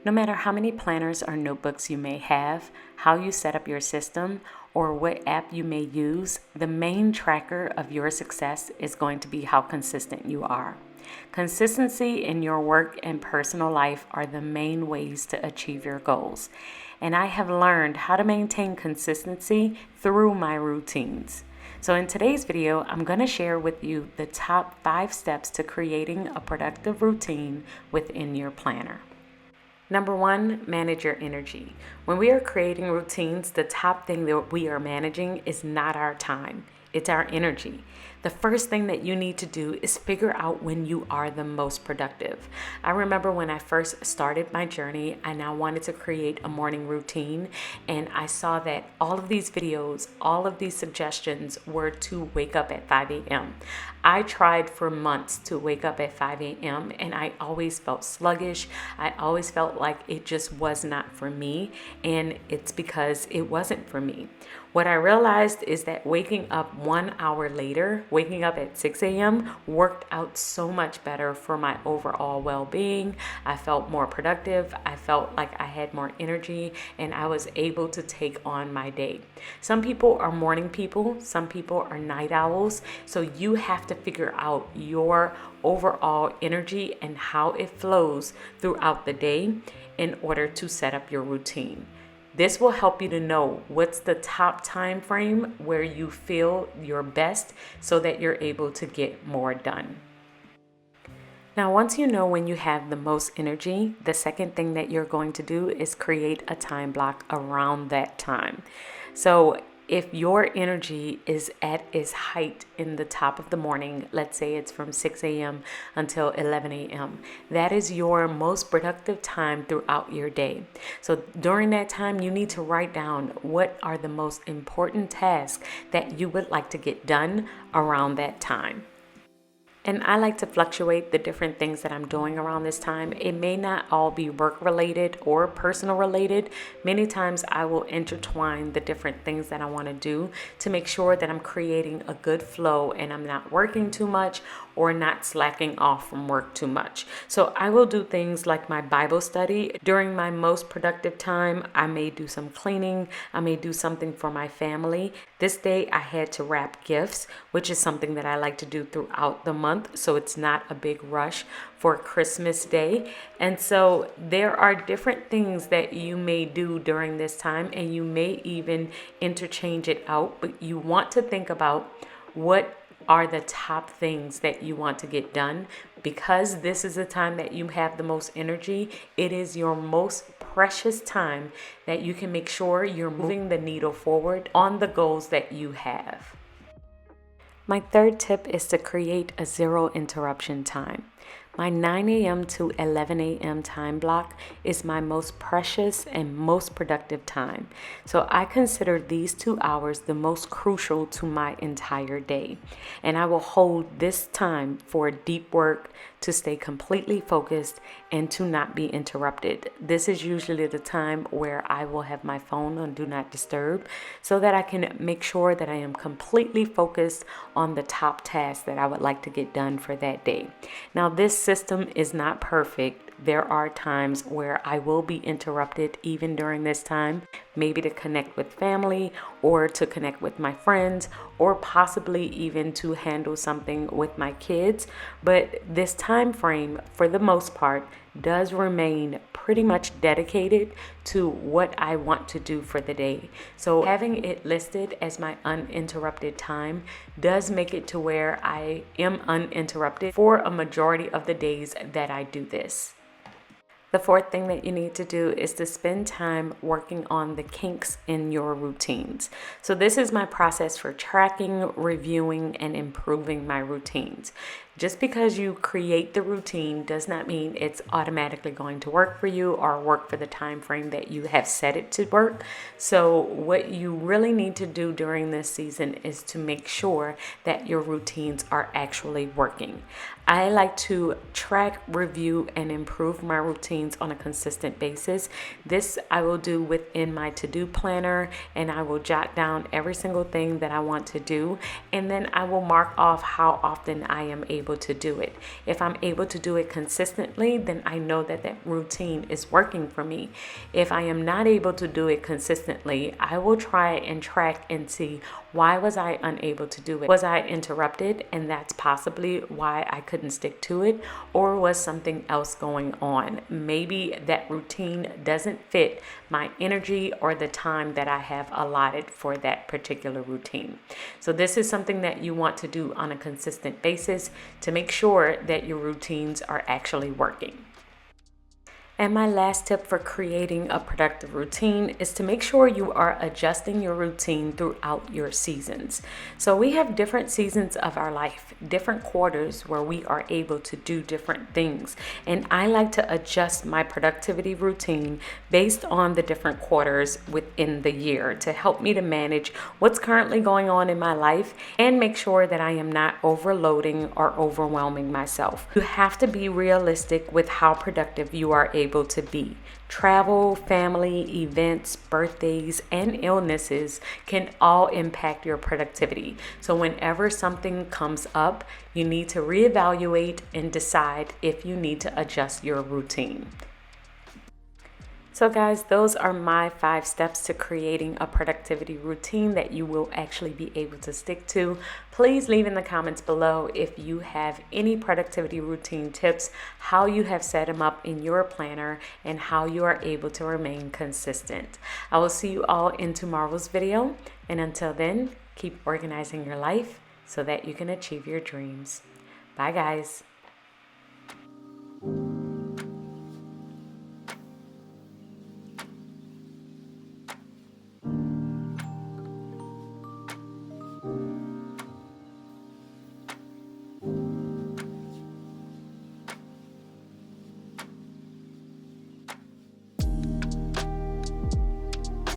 No matter how many planners or notebooks you may have, how you set up your system, or what app you may use, the main tracker of your success is going to be how consistent you are. Consistency in your work and personal life are the main ways to achieve your goals. And I have learned how to maintain consistency through my routines. So in today's video, I'm going to share with you the top 5 steps to creating a productive routine within your planner. Number 1, manage your energy. When we are creating routines, the top thing that we are managing is not our time, it's our energy. The first thing that you need to do is figure out when you are the most productive. I remember when I first started my journey, I now wanted to create a morning routine, and I saw that all of these videos, all of these suggestions were to wake up at 5 a.m. I tried for months to wake up at 5 a.m. and I always felt sluggish. I always felt like it just was not for me, and it's because it wasn't for me. What I realized is that waking up 1 hour later, waking up at 6 a.m. worked out so much better for my overall well-being. I felt more productive. I felt like I had more energy and I was able to take on my day. Some people are morning people, some people are night owls. So you have to figure out your overall energy and how it flows throughout the day in order to set up your routine. This will help you to know what's the top time frame where you feel your best so that you're able to get more done. Now, once you know when you have the most energy, the second thing that you're going to do is create a time block around that time. So if your energy is at its height in the top of the morning, let's say it's from 6 a.m. until 11 a.m., that is your most productive time throughout your day. So during that time, you need to write down what are the most important tasks that you would like to get done around that time. And I like to fluctuate the different things that I'm doing around this time. It may not all be work related or personal related. Many times I will intertwine the different things that I want to do to make sure that I'm creating a good flow and I'm not working too much or not slacking off from work too much. So I will do things like my Bible study. During my most productive time, I may do some cleaning. I may do something for my family. This day I had to wrap gifts, which is something that I like to do throughout the month, so it's not a big rush for Christmas Day. And so there are different things that you may do during this time, and you may even interchange it out, but you want to think about what are the top things that you want to get done. Because this is the time that you have the most energy, it is your most precious time that you can make sure you're moving the needle forward on the goals that you have. My third tip is to create a 0 interruption time. My 9 a.m. to 11 a.m. time block is my most precious and most productive time. So I consider these 2 hours the most crucial to my entire day. And I will hold this time for deep work, to stay completely focused, and to not be interrupted. This is usually the time where I will have my phone on Do Not Disturb so that I can make sure that I am completely focused on the top tasks that I would like to get done for that day. Now, this system is not perfect. There are times where I will be interrupted even during this time, maybe to connect with family or to connect with my friends or possibly even to handle something with my kids. But this time frame, for the most part, does remain pretty much dedicated to what I want to do for the day. So having it listed as my uninterrupted time does make it to where I am uninterrupted for a majority of the days that I do this. The fourth thing that you need to do is to spend time working on the kinks in your routines. So this is my process for tracking, reviewing, and improving my routines. Just because you create the routine does not mean it's automatically going to work for you or work for the time frame that you have set it to work. So what you really need to do during this season is to make sure that your routines are actually working. I like to track, review, and improve my routine routines on a consistent basis. This I will do within my to-do planner, and I will jot down every single thing that I want to do, and then I will mark off how often I am able to do it. If I'm able to do it consistently, then I know that that routine is working for me. If I am not able to do it consistently, I will try and track and see, why was I unable to do it? Was I interrupted, and that's possibly why I couldn't stick to it? Or was something else going on? Maybe that routine doesn't fit my energy or the time that I have allotted for that particular routine. So this is something that you want to do on a consistent basis to make sure that your routines are actually working. And my last tip for creating a productive routine is to make sure you are adjusting your routine throughout your seasons. So we have different seasons of our life, different quarters where we are able to do different things. And I like to adjust my productivity routine based on the different quarters within the year to help me to manage what's currently going on in my life and make sure that I am not overloading or overwhelming myself. You have to be realistic with how productive you are able to be. Travel, family, events, birthdays, and illnesses can all impact your productivity. So whenever something comes up, you need to reevaluate and decide if you need to adjust your routine. So guys, those are my 5 steps to creating a productivity routine that you will actually be able to stick to. Please leave in the comments below if you have any productivity routine tips, how you have set them up in your planner, and how you are able to remain consistent. I will see you all in tomorrow's video. And until then, keep organizing your life so that you can achieve your dreams. Bye guys.